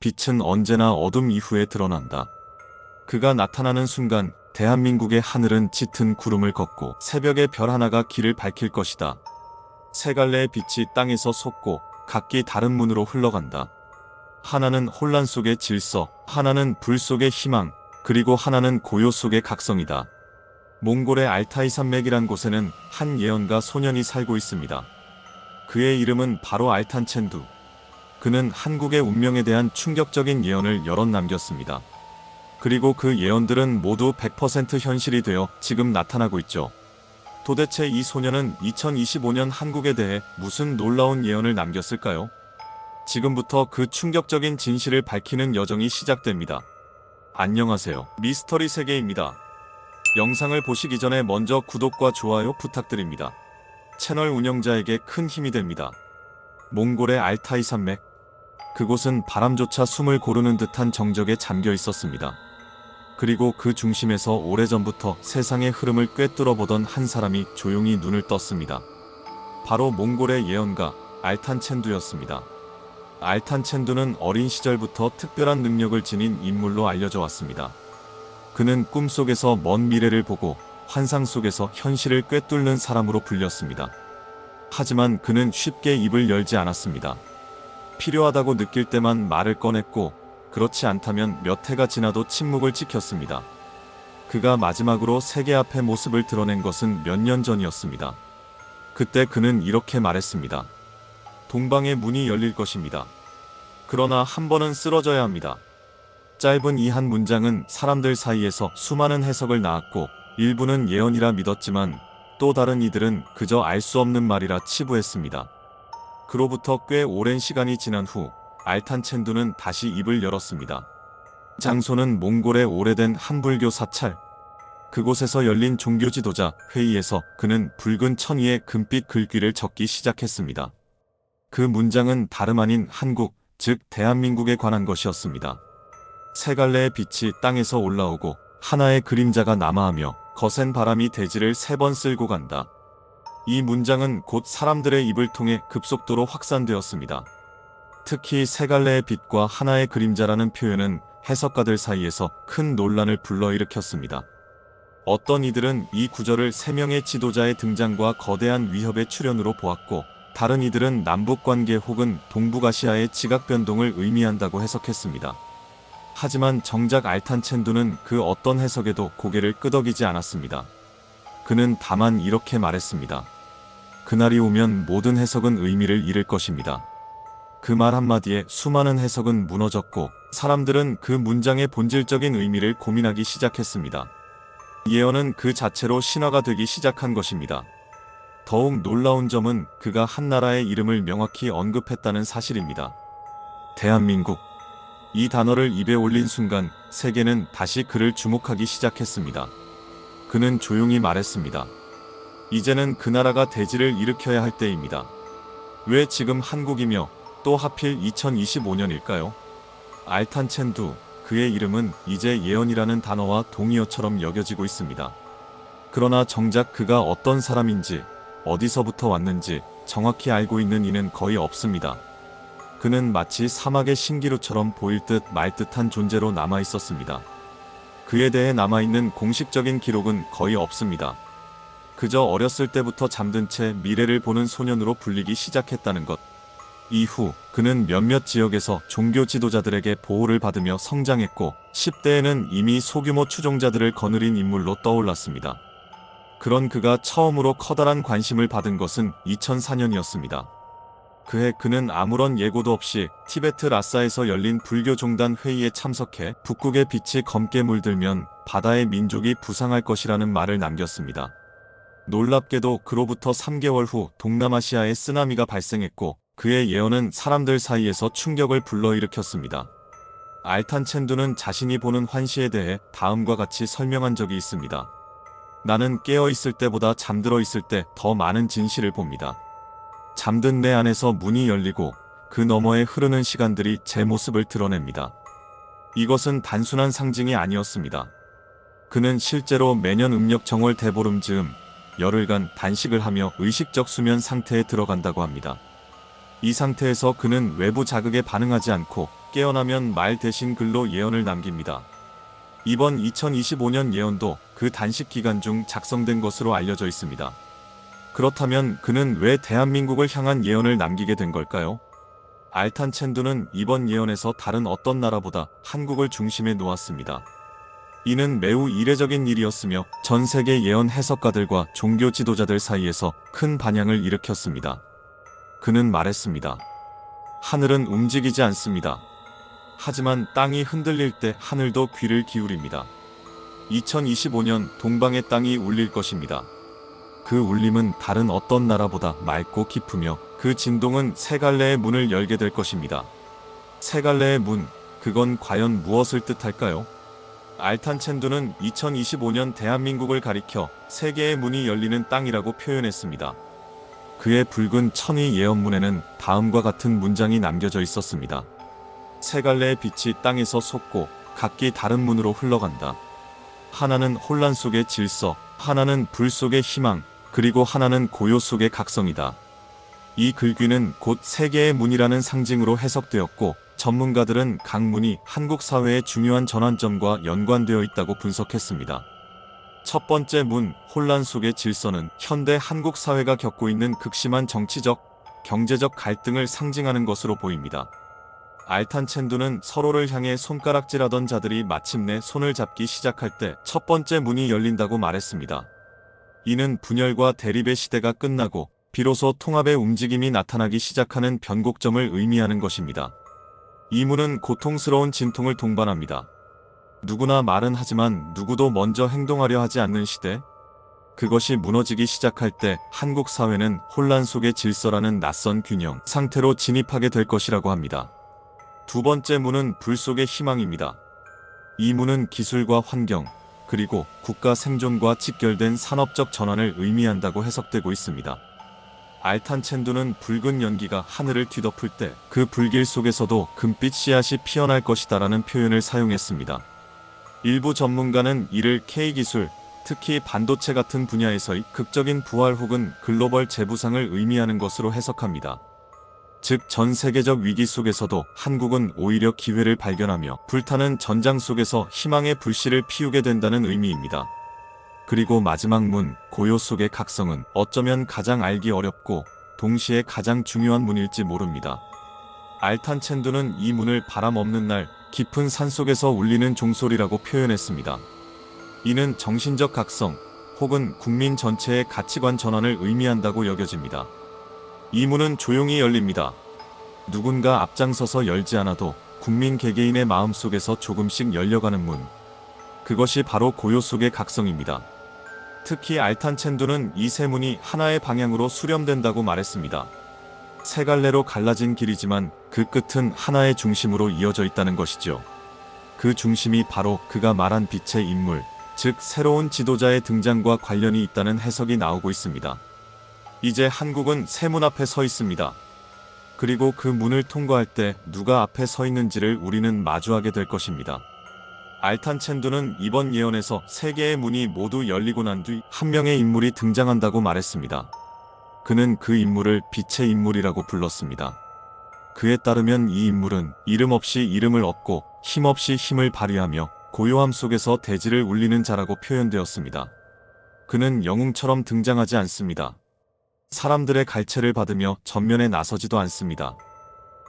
빛은 언제나 어둠 이후에 드러난다. 그가 나타나는 순간 대한민국의 하늘은 짙은 구름을 걷고 새벽의 별 하나가 길을 밝힐 것이다. 세 갈래의 빛이 땅에서 솟고 각기 다른 문으로 흘러간다. 하나는 혼란 속의 질서, 하나는 불 속의 희망, 그리고 하나는 고요 속의 각성이다. 몽골의 알타이 산맥이란 곳에는 한 예언가 소년이 살고 있습니다. 그의 이름은 바로 알탄첸두. 그는 한국의 운명에 대한 충격적인 예언을 여럿 남겼습니다. 그리고 그 예언들은 모두 100% 현실이 되어 지금 나타나고 있죠. 도대체 이 소년은 2025년 한국에 대해 무슨 놀라운 예언을 남겼을까요? 지금부터 그 충격적인 진실을 밝히는 여정이 시작됩니다. 안녕하세요. 미스터리 세계입니다. 영상을 보시기 전에 먼저 구독과 좋아요 부탁드립니다. 채널 운영자에게 큰 힘이 됩니다. 몽골의 알타이 산맥. 그곳은 바람조차 숨을 고르는 듯한 정적에 잠겨 있었습니다. 그리고 그 중심에서 오래전부터 세상의 흐름을 꿰뚫어 보던 한 사람이 조용히 눈을 떴습니다. 바로 몽골의 예언가 알탄첸두였습니다. 알탄첸두는 어린 시절부터 특별한 능력을 지닌 인물로 알려져 왔습니다. 그는 꿈속에서 먼 미래를 보고 환상 속에서 현실을 꿰뚫는 사람으로 불렸습니다. 하지만 그는 쉽게 입을 열지 않았습니다. 필요하다고 느낄 때만 말을 꺼냈고, 그렇지 않다면 몇 해가 지나도 침묵을 지켰습니다. 그가 마지막으로 세계 앞에 모습을 드러낸 것은 몇 년 전이었습니다. 그때 그는 이렇게 말했습니다. 동방의 문이 열릴 것입니다. 그러나 한 번은 쓰러져야 합니다. 짧은 이 한 문장은 사람들 사이에서 수많은 해석을 낳았고, 일부는 예언이라 믿었지만 또 다른 이들은 그저 알 수 없는 말이라 치부했습니다. 그로부터 꽤 오랜 시간이 지난 후 알탄첸두는 다시 입을 열었습니다. 장소는 몽골의 오래된 한불교 사찰. 그곳에서 열린 종교 지도자 회의에서 그는 붉은 천 위에 금빛 글귀를 적기 시작했습니다. 그 문장은 다름 아닌 한국, 즉 대한민국에 관한 것이었습니다. 세 갈래의 빛이 땅에서 올라오고 하나의 그림자가 남아하며 거센 바람이 대지를 3번 쓸고 간다. 이 문장은 곧 사람들의 입을 통해 급속도로 확산되었습니다. 특히 세 갈래의 빛과 하나의 그림자라는 표현은 해석가들 사이에서 큰 논란을 불러일으켰습니다. 어떤 이들은 이 구절을 3명의 지도자의 등장과 거대한 위협의 출현으로 보았고, 다른 이들은 남북관계 혹은 동북아시아의 지각 변동을 의미한다고 해석했습니다. 하지만 정작 알탄첸두는 그 어떤 해석에도 고개를 끄덕이지 않았습니다. 그는 다만 이렇게 말했습니다. 그날이 오면 모든 해석은 의미를 잃을 것입니다. 그 말 한마디에 수많은 해석은 무너졌고, 사람들은 그 문장의 본질적인 의미를 고민하기 시작했습니다. 예언은 그 자체로 신화가 되기 시작한 것입니다. 더욱 놀라운 점은 그가 한 나라의 이름을 명확히 언급했다는 사실입니다. 대한민국. 이 단어를 입에 올린 순간 세계는 다시 그를 주목하기 시작했습니다. 그는 조용히 말했습니다. 이제는 그 나라가 대지를 일으켜야 할 때입니다. 왜 지금 한국이며 또 하필 2025년일까요? 알탄첸두, 그의 이름은 이제 예언이라는 단어와 동의어처럼 여겨지고 있습니다. 그러나 정작 그가 어떤 사람인지, 어디서부터 왔는지 정확히 알고 있는 이는 거의 없습니다. 그는 마치 사막의 신기루처럼 보일 듯 말 듯한 존재로 남아있었습니다. 그에 대해 남아있는 공식적인 기록은 거의 없습니다. 그저 어렸을 때부터 잠든 채 미래를 보는 소년으로 불리기 시작했다는 것. 이후 그는 몇몇 지역에서 종교 지도자들에게 보호를 받으며 성장했고, 10대에는 이미 소규모 추종자들을 거느린 인물로 떠올랐습니다. 그런 그가 처음으로 커다란 관심을 받은 것은 2004년이었습니다. 그해 그는 아무런 예고도 없이 티베트 라사에서 열린 불교 종단 회의에 참석해 북극의 빛이 검게 물들면 바다의 민족이 부상할 것이라는 말을 남겼습니다. 놀랍게도 그로부터 3개월 후 동남아시아에 쓰나미가 발생했고, 그의 예언은 사람들 사이에서 충격을 불러일으켰습니다. 알탄첸두는 자신이 보는 환시에 대해 다음과 같이 설명한 적이 있습니다. 나는 깨어있을 때보다 잠들어 있을 때 더 많은 진실을 봅니다. 잠든 내 안에서 문이 열리고 그 너머에 흐르는 시간들이 제 모습을 드러냅니다. 이것은 단순한 상징이 아니었습니다. 그는 실제로 매년 음력 정월 대보름 즈음 열흘간 단식을 하며 의식적 수면 상태에 들어간다고 합니다. 이 상태에서 그는 외부 자극에 반응하지 않고 깨어나면 말 대신 글로 예언을 남깁니다. 이번 2025년 예언도 그 단식 기간 중 작성된 것으로 알려져 있습니다. 그렇다면 그는 왜 대한민국을 향한 예언을 남기게 된 걸까요? 알탄 첸두는 이번 예언에서 다른 어떤 나라보다 한국을 중심에 놓았습니다. 이는 매우 이례적인 일이었으며 전 세계 예언 해석가들과 종교 지도자들 사이에서 큰 반향을 일으켰습니다. 그는 말했습니다. 하늘은 움직이지 않습니다. 하지만 땅이 흔들릴 때 하늘도 귀를 기울입니다. 2025년 동방의 땅이 울릴 것입니다. 그 울림은 다른 어떤 나라보다 맑고 깊으며 그 진동은 세 갈래의 문을 열게 될 것입니다. 세 갈래의 문, 그건 과연 무엇을 뜻할까요? 알탄 첸두는 2025년 대한민국을 가리켜 세 개의 문이 열리는 땅이라고 표현했습니다. 그의 붉은 천의 예언문에는 다음과 같은 문장이 남겨져 있었습니다. 세 갈래의 빛이 땅에서 솟고 각기 다른 문으로 흘러간다. 하나는 혼란 속의 질서, 하나는 불 속의 희망, 그리고 하나는 고요 속의 각성이다. 이 글귀는 곧 세 개의 문이라는 상징으로 해석되었고 전문가들은 각 문이 한국 사회의 중요한 전환점과 연관되어 있다고 분석했습니다. 첫 번째 문, 혼란 속의 질서는 현대 한국 사회가 겪고 있는 극심한 정치적, 경제적 갈등을 상징하는 것으로 보입니다. 알탄 첸두는 서로를 향해 손가락질하던 자들이 마침내 손을 잡기 시작할 때 첫 번째 문이 열린다고 말했습니다. 이는 분열과 대립의 시대가 끝나고 비로소 통합의 움직임이 나타나기 시작하는 변곡점을 의미하는 것입니다. 이 문은 고통스러운 진통을 동반합니다. 누구나 말은 하지만 누구도 먼저 행동하려 하지 않는 시대? 그것이 무너지기 시작할 때 한국 사회는 혼란 속의 질서라는 낯선 균형 상태로 진입하게 될 것이라고 합니다. 두 번째 문은 불 속의 희망입니다. 이 문은 기술과 환경, 그리고 국가 생존과 직결된 산업적 전환을 의미한다고 해석되고 있습니다. 알탄 첸두는 붉은 연기가 하늘을 뒤덮을 때 그 불길 속에서도 금빛 씨앗이 피어날 것이다라는 표현을 사용했습니다. 일부 전문가는 이를 K기술, 특히 반도체 같은 분야에서의 극적인 부활 혹은 글로벌 재부상을 의미하는 것으로 해석합니다. 즉 전 세계적 위기 속에서도 한국은 오히려 기회를 발견하며 불타는 전장 속에서 희망의 불씨를 피우게 된다는 의미입니다. 그리고 마지막 문, 고요 속의 각성은 어쩌면 가장 알기 어렵고 동시에 가장 중요한 문일지 모릅니다. 알탄 첸두는 이 문을 바람 없는 날, 깊은 산속에서 울리는 종소리라고 표현했습니다. 이는 정신적 각성, 혹은 국민 전체의 가치관 전환을 의미한다고 여겨집니다. 이 문은 조용히 열립니다. 누군가 앞장서서 열지 않아도 국민 개개인의 마음속에서 조금씩 열려가는 문. 그것이 바로 고요 속의 각성입니다. 특히 알탄 첸두는 이 세 문이 하나의 방향으로 수렴된다고 말했습니다. 세 갈래로 갈라진 길이지만 그 끝은 하나의 중심으로 이어져 있다는 것이죠. 그 중심이 바로 그가 말한 빛의 인물, 즉 새로운 지도자의 등장과 관련이 있다는 해석이 나오고 있습니다. 이제 한국은 새 문 앞에 서 있습니다. 그리고 그 문을 통과할 때 누가 앞에 서 있는지를 우리는 마주하게 될 것입니다. 알탄 첸두는 이번 예언에서 세 개의 문이 모두 열리고 난 뒤 한 명의 인물이 등장한다고 말했습니다. 그는 그 인물을 빛의 인물이라고 불렀습니다. 그에 따르면 이 인물은 이름 없이 이름을 얻고 힘 없이 힘을 발휘하며 고요함 속에서 대지를 울리는 자라고 표현되었습니다. 그는 영웅처럼 등장하지 않습니다. 사람들의 갈채를 받으며 전면에 나서지도 않습니다.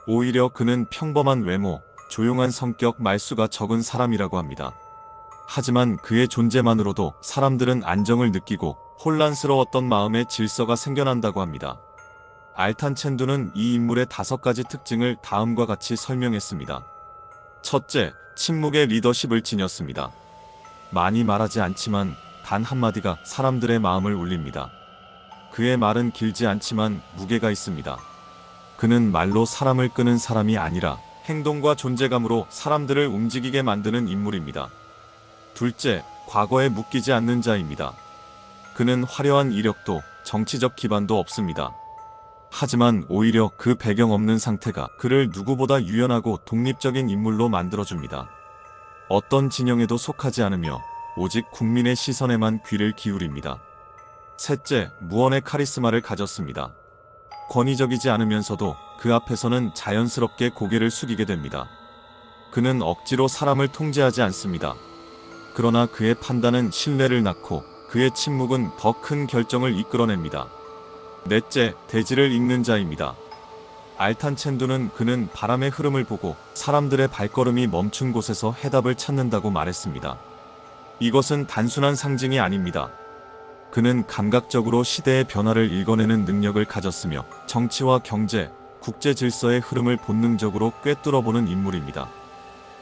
오히려 그는 평범한 외모, 조용한 성격, 말수가 적은 사람이라고 합니다. 하지만 그의 존재만으로도 사람들은 안정을 느끼고 혼란스러웠던 마음에 질서가 생겨난다고 합니다. 알탄 첸두는 이 인물의 5가지 특징을 다음과 같이 설명했습니다. 첫째, 침묵의 리더십을 지녔습니다. 많이 말하지 않지만 단 한마디가 사람들의 마음을 울립니다. 그의 말은 길지 않지만 무게가 있습니다. 그는 말로 사람을 끄는 사람이 아니라 행동과 존재감으로 사람들을 움직이게 만드는 인물입니다. 둘째, 과거에 묶이지 않는 자입니다. 그는 화려한 이력도 정치적 기반도 없습니다. 하지만 오히려 그 배경 없는 상태가 그를 누구보다 유연하고 독립적인 인물로 만들어줍니다. 어떤 진영에도 속하지 않으며 오직 국민의 시선에만 귀를 기울입니다. 셋째, 무언의 카리스마를 가졌습니다. 권위적이지 않으면서도 그 앞에서는 자연스럽게 고개를 숙이게 됩니다. 그는 억지로 사람을 통제하지 않습니다. 그러나 그의 판단은 신뢰를 낳고 그의 침묵은 더 큰 결정을 이끌어냅니다. 넷째, 대지를 읽는 자입니다. 알탄 첸두는 그는 바람의 흐름을 보고 사람들의 발걸음이 멈춘 곳에서 해답을 찾는다고 말했습니다. 이것은 단순한 상징이 아닙니다. 그는 감각적으로 시대의 변화를 읽어내는 능력을 가졌으며 정치와 경제, 국제 질서의 흐름을 본능적으로 꿰뚫어보는 인물입니다.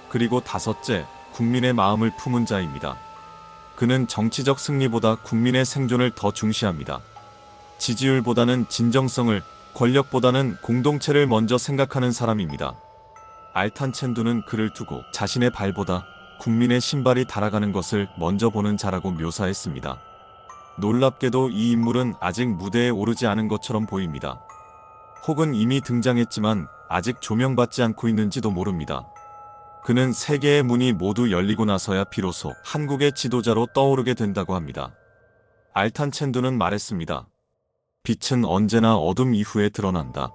그리고 다섯째, 국민의 마음을 품은 자입니다. 그는 정치적 승리보다 국민의 생존을 더 중시합니다. 지지율보다는 진정성을, 권력보다는 공동체를 먼저 생각하는 사람입니다. 알탄 첸두는 그를 두고 자신의 발보다 국민의 신발이 달아가는 것을 먼저 보는 자라고 묘사했습니다. 놀랍게도 이 인물은 아직 무대에 오르지 않은 것처럼 보입니다. 혹은 이미 등장했지만 아직 조명받지 않고 있는지도 모릅니다. 그는 세계의 문이 모두 열리고 나서야 비로소 한국의 지도자로 떠오르게 된다고 합니다. 알탄 첸두는 말했습니다. 빛은 언제나 어둠 이후에 드러난다.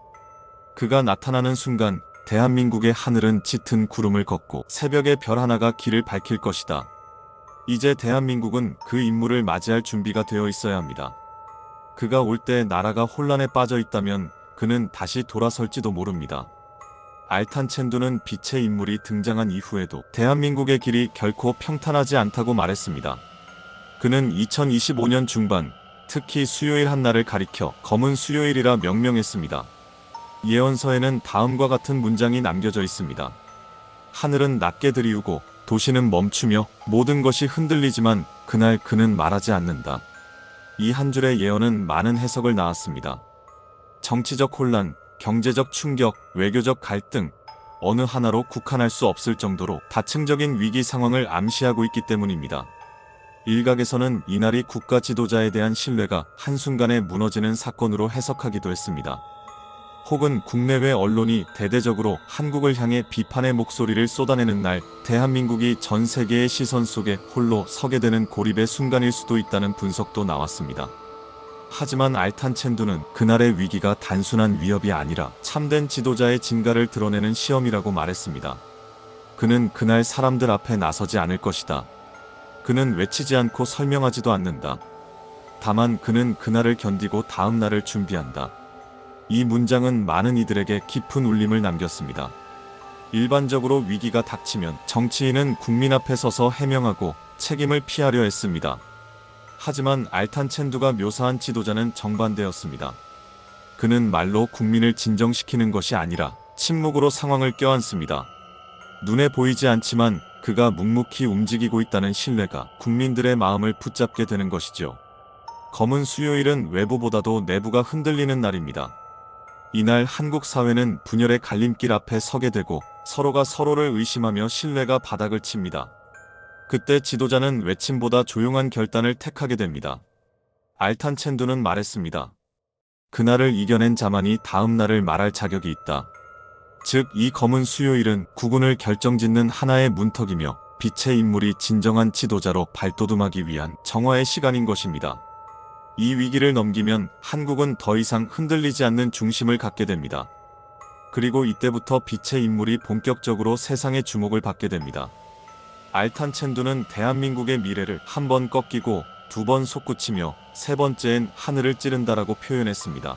그가 나타나는 순간 대한민국의 하늘은 짙은 구름을 걷고 새벽의 별 하나가 길을 밝힐 것이다. 이제 대한민국은 그 인물을 맞이할 준비가 되어 있어야 합니다. 그가 올 때 나라가 혼란에 빠져 있다면 그는 다시 돌아설지도 모릅니다. 알탄 첸두는 빛의 인물이 등장한 이후에도 대한민국의 길이 결코 평탄하지 않다고 말했습니다. 그는 2025년 중반, 특히 수요일 한날을 가리켜 검은 수요일이라 명명했습니다. 예언서에는 다음과 같은 문장이 남겨져 있습니다. 하늘은 낮게 들이우고 도시는 멈추며 모든 것이 흔들리지만 그날 그는 말하지 않는다. 이 한 줄의 예언은 많은 해석을 낳았습니다. 정치적 혼란, 경제적 충격, 외교적 갈등, 어느 하나로 국한할 수 없을 정도로 다층적인 위기 상황을 암시하고 있기 때문입니다. 일각에서는 이날이 국가 지도자에 대한 신뢰가 한순간에 무너지는 사건으로 해석하기도 했습니다. 혹은 국내외 언론이 대대적으로 한국을 향해 비판의 목소리를 쏟아내는 날, 대한민국이 전 세계의 시선 속에 홀로 서게 되는 고립의 순간일 수도 있다는 분석도 나왔습니다. 하지만 알탄 첸두는 그날의 위기가 단순한 위협이 아니라 참된 지도자의 진가를 드러내는 시험이라고 말했습니다. 그는 그날 사람들 앞에 나서지 않을 것이다. 그는 외치지 않고 설명하지도 않는다. 다만 그는 그날을 견디고 다음 날을 준비한다. 이 문장은 많은 이들에게 깊은 울림을 남겼습니다. 일반적으로 위기가 닥치면 정치인은 국민 앞에 서서 해명하고 책임을 피하려 했습니다. 하지만 알탄 첸두가 묘사한 지도자는 정반대였습니다. 그는 말로 국민을 진정시키는 것이 아니라 침묵으로 상황을 껴안습니다. 눈에 보이지 않지만 그가 묵묵히 움직이고 있다는 신뢰가 국민들의 마음을 붙잡게 되는 것이죠. 검은 수요일은 외부보다도 내부가 흔들리는 날입니다. 이날 한국 사회는 분열의 갈림길 앞에 서게 되고 서로가 서로를 의심하며 신뢰가 바닥을 칩니다. 그때 지도자는 외침보다 조용한 결단을 택하게 됩니다. 알탄 첸두는 말했습니다. 그날을 이겨낸 자만이 다음 날을 말할 자격이 있다. 즉, 이 검은 수요일은 국운을 결정짓는 하나의 문턱이며 빛의 인물이 진정한 지도자로 발돋움하기 위한 정화의 시간인 것입니다. 이 위기를 넘기면 한국은 더 이상 흔들리지 않는 중심을 갖게 됩니다. 그리고 이때부터 빛의 인물이 본격적으로 세상의 주목을 받게 됩니다. 알탄 첸두는 대한민국의 미래를 한 번 꺾이고 두 번 솟구치며 세 번째엔 하늘을 찌른다라고 표현했습니다.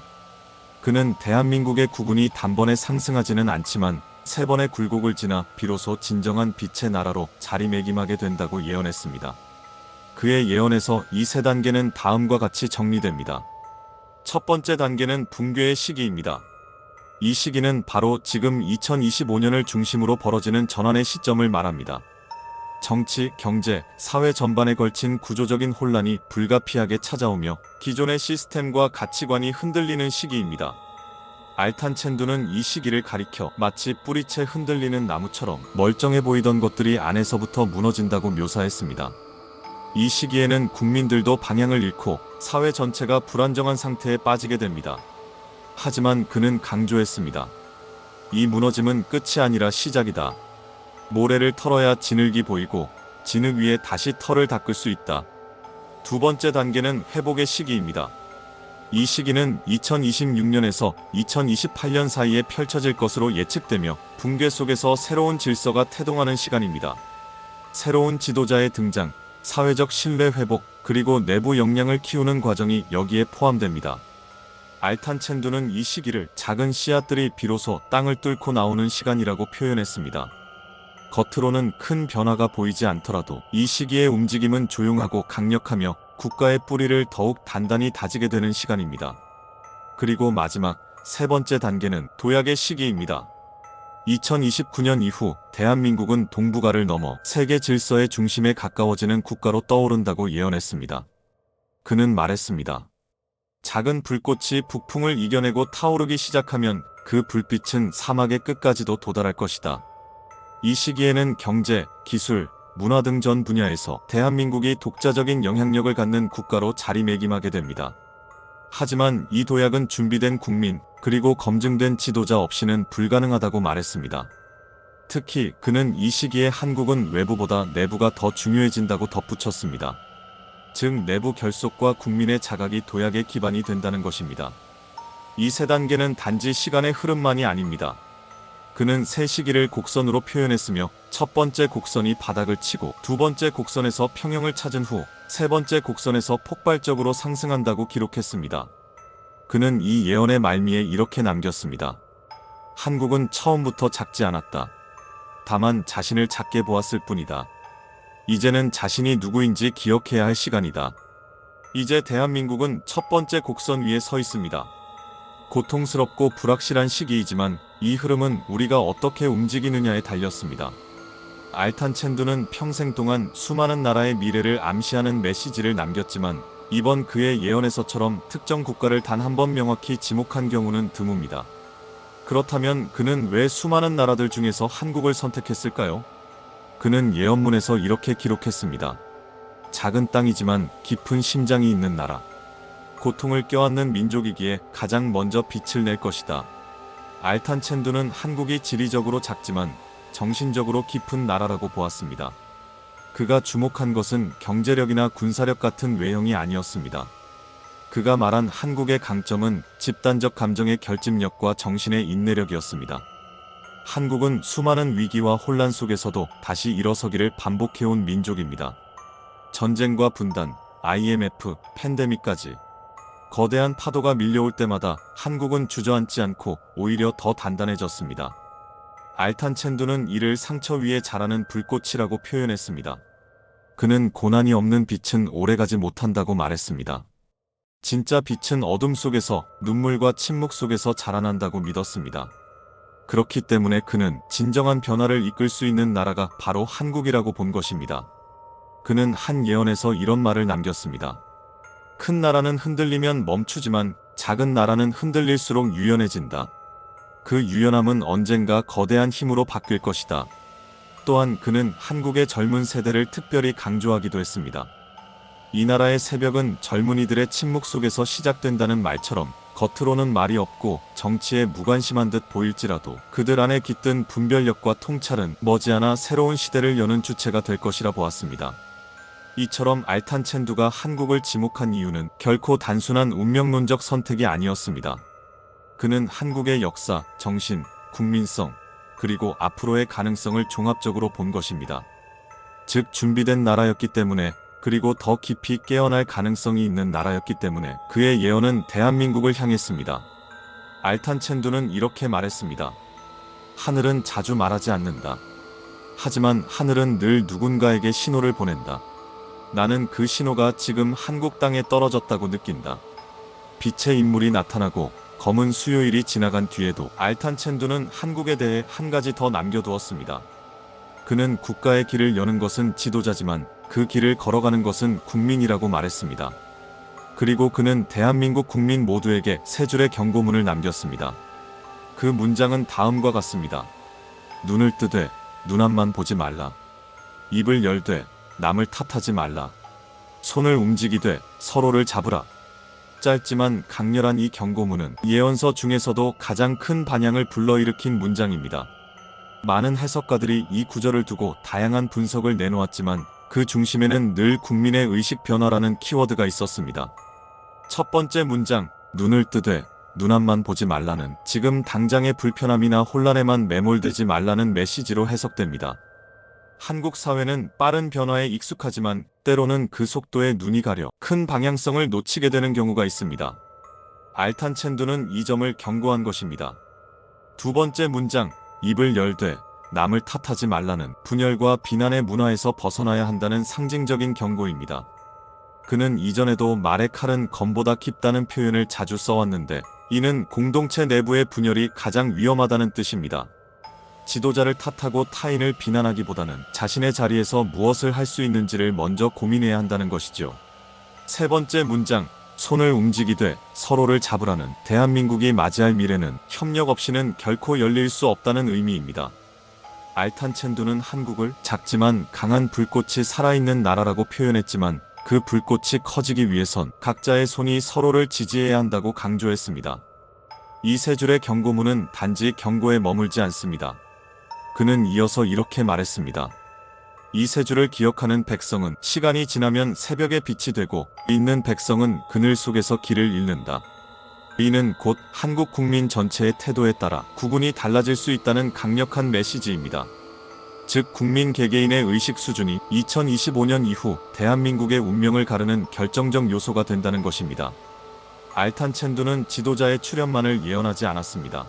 그는 대한민국의 국운이 단번에 상승하지는 않지만 세 번의 굴곡을 지나 비로소 진정한 빛의 나라로 자리매김하게 된다고 예언했습니다. 그의 예언에서 이 세 단계는 다음과 같이 정리됩니다. 첫 번째 단계는 붕괴의 시기입니다. 이 시기는 바로 지금 2025년을 중심으로 벌어지는 전환의 시점을 말합니다. 정치, 경제, 사회 전반에 걸친 구조적인 혼란이 불가피하게 찾아오며 기존의 시스템과 가치관이 흔들리는 시기입니다. 알탄 첸두는 이 시기를 가리켜 마치 뿌리채 흔들리는 나무처럼 멀쩡해 보이던 것들이 안에서부터 무너진다고 묘사했습니다. 이 시기에는 국민들도 방향을 잃고 사회 전체가 불안정한 상태에 빠지게 됩니다. 하지만 그는 강조했습니다. 이 무너짐은 끝이 아니라 시작이다. 모래를 털어야 진흙이 보이고 진흙 위에 다시 털을 닦을 수 있다. 두 번째 단계는 회복의 시기입니다. 이 시기는 2026년에서 2028년 사이에 펼쳐질 것으로 예측되며 붕괴 속에서 새로운 질서가 태동하는 시간입니다. 새로운 지도자의 등장, 사회적 신뢰 회복, 그리고 내부 역량을 키우는 과정이 여기에 포함됩니다. 알탄 첸두는 이 시기를 작은 씨앗들이 비로소 땅을 뚫고 나오는 시간이라고 표현했습니다. 겉으로는 큰 변화가 보이지 않더라도 이 시기의 움직임은 조용하고 강력하며 국가의 뿌리를 더욱 단단히 다지게 되는 시간입니다. 그리고 마지막 세 번째 단계는 도약의 시기입니다. 2029년 이후 대한민국은 동북아를 넘어 세계 질서의 중심에 가까워지는 국가로 떠오른다고 예언했습니다. 그는 말했습니다. 작은 불꽃이 북풍을 이겨내고 타오르기 시작하면 그 불빛은 사막의 끝까지도 도달할 것이다. 이 시기에는 경제, 기술, 문화 등 전 분야에서 대한민국이 독자적인 영향력을 갖는 국가로 자리매김하게 됩니다. 하지만 이 도약은 준비된 국민, 그리고 검증된 지도자 없이는 불가능하다고 말했습니다. 특히 그는 이 시기에 한국은 외부보다 내부가 더 중요해진다고 덧붙였습니다. 즉 내부 결속과 국민의 자각이 도약의 기반이 된다는 것입니다. 이 세 단계는 단지 시간의 흐름만이 아닙니다. 그는 세 시기를 곡선으로 표현했으며 첫 번째 곡선이 바닥을 치고 두 번째 곡선에서 평형을 찾은 후 세 번째 곡선에서 폭발적으로 상승한다고 기록했습니다. 그는 이 예언의 말미에 이렇게 남겼습니다. 한국은 처음부터 작지 않았다. 다만 자신을 작게 보았을 뿐이다. 이제는 자신이 누구인지 기억해야 할 시간이다. 이제 대한민국은 첫 번째 곡선 위에 서 있습니다. 고통스럽고 불확실한 시기이지만 이 흐름은 우리가 어떻게 움직이느냐에 달렸습니다. 알탄 첸두는 평생 동안 수많은 나라의 미래를 암시하는 메시지를 남겼지만 이번 그의 예언에서처럼 특정 국가를 단 한 번 명확히 지목한 경우는 드뭅니다. 그렇다면 그는 왜 수많은 나라들 중에서 한국을 선택했을까요? 그는 예언문에서 이렇게 기록했습니다. 작은 땅이지만 깊은 심장이 있는 나라. 고통을 껴안는 민족이기에 가장 먼저 빛을 낼 것이다. 알탄 첸두는 한국이 지리적으로 작지만 정신적으로 깊은 나라라고 보았습니다. 그가 주목한 것은 경제력이나 군사력 같은 외형이 아니었습니다. 그가 말한 한국의 강점은 집단적 감정의 결집력과 정신의 인내력이었습니다. 한국은 수많은 위기와 혼란 속에서도 다시 일어서기를 반복해온 민족입니다. 전쟁과 분단, IMF, 팬데믹까지 거대한 파도가 밀려올 때마다 한국은 주저앉지 않고 오히려 더 단단해졌습니다. 알탄 첸두는 이를 상처 위에 자라는 불꽃이라고 표현했습니다. 그는 고난이 없는 빛은 오래가지 못한다고 말했습니다. 진짜 빛은 어둠 속에서 눈물과 침묵 속에서 자라난다고 믿었습니다. 그렇기 때문에 그는 진정한 변화를 이끌 수 있는 나라가 바로 한국이라고 본 것입니다. 그는 한 예언에서 이런 말을 남겼습니다. 큰 나라는 흔들리면 멈추지만 작은 나라는 흔들릴수록 유연해진다. 그 유연함은 언젠가 거대한 힘으로 바뀔 것이다. 또한 그는 한국의 젊은 세대를 특별히 강조하기도 했습니다. 이 나라의 새벽은 젊은이들의 침묵 속에서 시작된다는 말처럼 겉으로는 말이 없고 정치에 무관심한 듯 보일지라도 그들 안에 깃든 분별력과 통찰은 머지않아 새로운 시대를 여는 주체가 될 것이라 보았습니다. 이처럼 알탄 첸두가 한국을 지목한 이유는 결코 단순한 운명론적 선택이 아니었습니다. 그는 한국의 역사, 정신, 국민성, 그리고 앞으로의 가능성을 종합적으로 본 것입니다. 즉 준비된 나라였기 때문에 그리고 더 깊이 깨어날 가능성이 있는 나라였기 때문에 그의 예언은 대한민국을 향했습니다. 알탄 첸두는 이렇게 말했습니다. 하늘은 자주 말하지 않는다. 하지만 하늘은 늘 누군가에게 신호를 보낸다. 나는 그 신호가 지금 한국 땅에 떨어졌다고 느낀다. 빛의 인물이 나타나고 검은 수요일이 지나간 뒤에도 알탄 첸두는 한국에 대해 한 가지 더 남겨두었습니다. 그는 국가의 길을 여는 것은 지도자지만 그 길을 걸어가는 것은 국민이라고 말했습니다. 그리고 그는 대한민국 국민 모두에게 세 줄의 경고문을 남겼습니다. 그 문장은 다음과 같습니다. 눈을 뜨되 눈앞만 보지 말라. 입을 열되 남을 탓하지 말라. 손을 움직이되 서로를 잡으라. 짧지만 강렬한 이 경고문은 예언서 중에서도 가장 큰 반향을 불러일으킨 문장입니다. 많은 해석가들이 이 구절을 두고 다양한 분석을 내놓았지만 그 중심에는 늘 국민의 의식 변화라는 키워드가 있었습니다. 첫 번째 문장, 눈을 뜨되 눈앞만 보지 말라는, 지금 당장의 불편함이나 혼란에만 매몰되지 말라는 메시지로 해석됩니다. 한국 사회는 빠른 변화에 익숙하지만 때로는 그 속도에 눈이 가려 큰 방향성을 놓치게 되는 경우가 있습니다. 알탄 첸두는 이 점을 경고한 것입니다. 두 번째 문장, 입을 열되 남을 탓하지 말라는, 분열과 비난의 문화에서 벗어나야 한다는 상징적인 경고입니다. 그는 이전에도 말의 칼은 검보다 깊다는 표현을 자주 써왔는데, 이는 공동체 내부의 분열이 가장 위험하다는 뜻입니다. 지도자를 탓하고 타인을 비난하기보다는 자신의 자리에서 무엇을 할 수 있는지를 먼저 고민해야 한다는 것이죠. 세 번째 문장, 손을 움직이되 서로를 잡으라는, 대한민국이 맞이할 미래는 협력 없이는 결코 열릴 수 없다는 의미입니다. 알탄 첸두는 한국을 작지만 강한 불꽃이 살아있는 나라라고 표현했지만, 그 불꽃이 커지기 위해선 각자의 손이 서로를 지지해야 한다고 강조했습니다. 이 세 줄의 경고문은 단지 경고에 머물지 않습니다. 그는 이어서 이렇게 말했습니다. 이 세 줄을 기억하는 백성은 시간이 지나면 새벽의 빛이 되고, 잊는 백성은 그늘 속에서 길을 잃는다. 이는 곧 한국 국민 전체의 태도에 따라 구분이 달라질 수 있다는 강력한 메시지입니다. 즉, 국민 개개인의 의식 수준이 2025년 이후 대한민국의 운명을 가르는 결정적 요소가 된다는 것입니다. 알탄 첸두는 지도자의 출현만을 예언하지 않았습니다.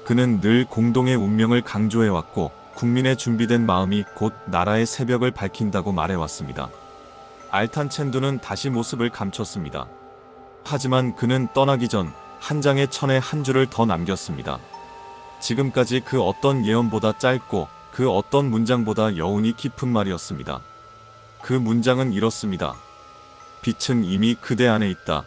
그는 늘 공동의 운명을 강조해왔고, 국민의 준비된 마음이 곧 나라의 새벽을 밝힌다고 말해왔습니다. 알탄 첸두는 다시 모습을 감췄습니다. 하지만 그는 떠나기 전 한 장의 천에 한 줄을 더 남겼습니다. 지금까지 그 어떤 예언보다 짧고 그 어떤 문장보다 여운이 깊은 말이었습니다. 그 문장은 이렇습니다. 빛은 이미 그대 안에 있다.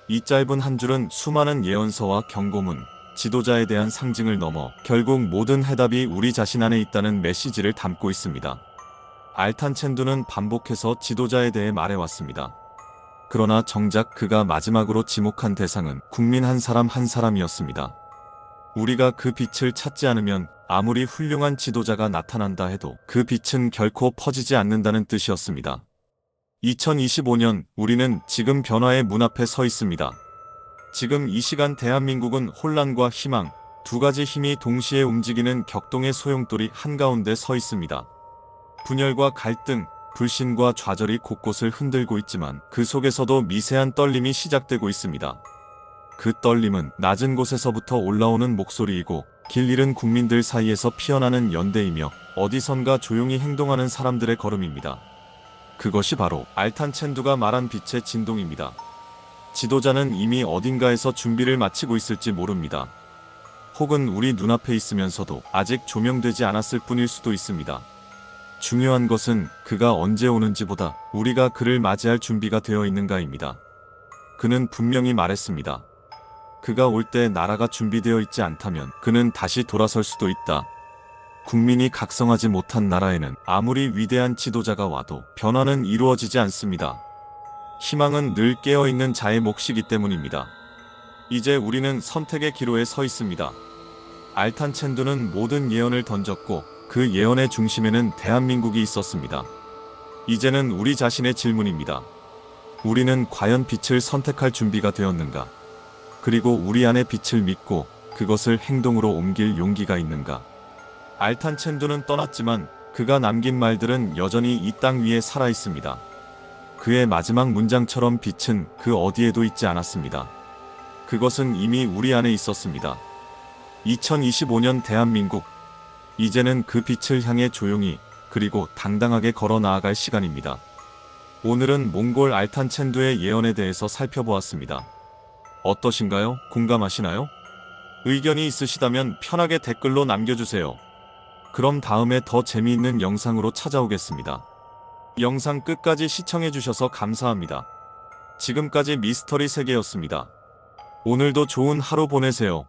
이 짧은 한 줄은 수많은 예언서와 경고문, 지도자에 대한 상징을 넘어 결국 모든 해답이 우리 자신 안에 있다는 메시지를 담고 있습니다. 알탄 첸두는 반복해서 지도자에 대해 말해왔습니다. 그러나 정작 그가 마지막으로 지목한 대상은 국민 한 사람 한 사람이었습니다. 우리가 그 빛을 찾지 않으면 아무리 훌륭한 지도자가 나타난다 해도 그 빛은 결코 퍼지지 않는다는 뜻이었습니다. 2025년 우리는 지금 변화의 문 앞에 서 있습니다. 지금 이 시간 대한민국은 혼란과 희망, 두 가지 힘이 동시에 움직이는 격동의 소용돌이 한가운데 서 있습니다. 분열과 갈등, 불신과 좌절이 곳곳을 흔들고 있지만 그 속에서도 미세한 떨림이 시작되고 있습니다. 그 떨림은 낮은 곳에서부터 올라오는 목소리이고, 길 잃은 국민들 사이에서 피어나는 연대이며 어디선가 조용히 행동하는 사람들의 걸음입니다. 그것이 바로 알탄 첸두가 말한 빛의 진동입니다. 지도자는 이미 어딘가에서 준비를 마치고 있을지 모릅니다. 혹은 우리 눈앞에 있으면서도 아직 조명되지 않았을 뿐일 수도 있습니다. 중요한 것은 그가 언제 오는지보다 우리가 그를 맞이할 준비가 되어 있는가입니다. 그는 분명히 말했습니다. 그가 올 때 나라가 준비되어 있지 않다면 그는 다시 돌아설 수도 있다. 국민이 각성하지 못한 나라에는 아무리 위대한 지도자가 와도 변화는 이루어지지 않습니다. 희망은 늘 깨어있는 자의 몫이기 때문입니다. 이제 우리는 선택의 기로에 서 있습니다. 알탄 첸두는 모든 예언을 던졌고, 그 예언의 중심에는 대한민국이 있었습니다. 이제는 우리 자신의 질문입니다. 우리는 과연 빛을 선택할 준비가 되었는가? 그리고 우리 안의 빛을 믿고 그것을 행동으로 옮길 용기가 있는가? 알탄 첸두는 떠났지만 그가 남긴 말들은 여전히 이 땅 위에 살아있습니다. 그의 마지막 문장처럼 빛은 그 어디에도 있지 않았습니다. 그것은 이미 우리 안에 있었습니다. 2025년 대한민국, 이제는 그 빛을 향해 조용히 그리고 당당하게 걸어 나아갈 시간입니다. 오늘은 몽골 알탄 첸두의 예언에 대해서 살펴보았습니다. 어떠신가요? 공감하시나요? 의견이 있으시다면 편하게 댓글로 남겨주세요. 그럼 다음에 더 재미있는 영상으로 찾아오겠습니다. 영상 끝까지 시청해주셔서 감사합니다. 지금까지 미스터리 세계였습니다. 오늘도 좋은 하루 보내세요.